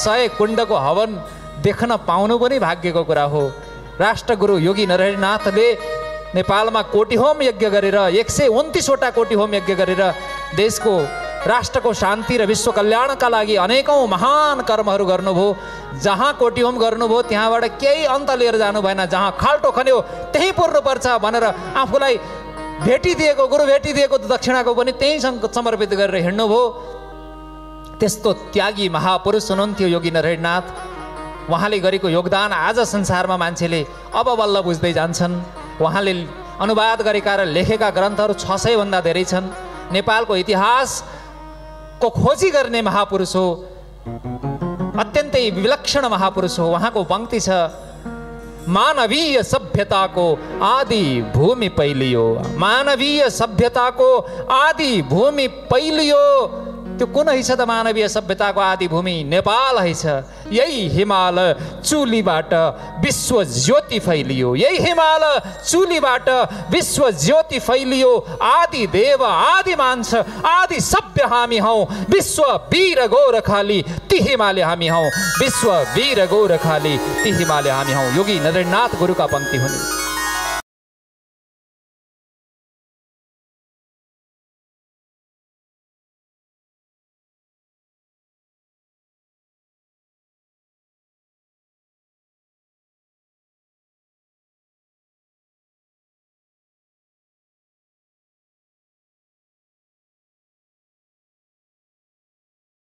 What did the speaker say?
100 कुण्डको हवन देख्न पाउनु पनि भाग्यको कुरा हो। राष्ट्रगुरु योगी नरहरिनाथले नेपालमा कोटी होम यज्ञ गरेर 129वटा कोटी होम यज्ञ गरेर देशको राष्ट्रको शान्ति र विश्व कल्याणका लागि अनेकौं महान कर्महरू गर्नुभयो। जहाँ कोटी होम गर्नुभयो त्यहाँबाट केही अन्त लिएर जानु भएन। जहाँ खाल्टो खन्यो त्यही पुर्नुपर्छ भनेर आफूलाई भेटिदिएको गुरु भेटिदिएको दक्षिणाको पनि त्यही समर्पित गरेर हिँड्नुभयो। त्यस्तो त्यागी महापुरुष हुनुहुन्थ्यो योगी नरहरिनाथ। उहाँले गरेको योगदान आज संसारमा मान्छेले अब बल्ल बुझ्दै जान्छन्। उहाँले अनुवाद गरेका र लेखेका ग्रन्थहरू 600 भन्दा धेरै छन्। नेपालको इतिहासको खोजी गर्ने महापुरुष हो, अत्यन्तै विलक्षण महापुरुष हो। उहाँको पंक्ति छ, मानवीय सभ्यताको आदि भूमि पहिलियो। मानवीय सभ्यताको आदि भूमि पहिलियो। त्यो कुन हैछ त मानवीय सभ्यताको आदि भूमि? नेपाल हैछ। यही हिमाल चुलीबाट विश्व ज्योति फैलियो। यही हिमाल चुलीबाट विश्व ज्योति फैलियो। आदि देव आदि मान्छ आदि सभ्य हामी हौ। विश्व वीर गोरखाली ती हिमालय हामी हौ। विश्व वीर गोरखाली ती हिमालय हामी हौ। योगी नरहरिनाथ गुरुका पंक्ति हुन्।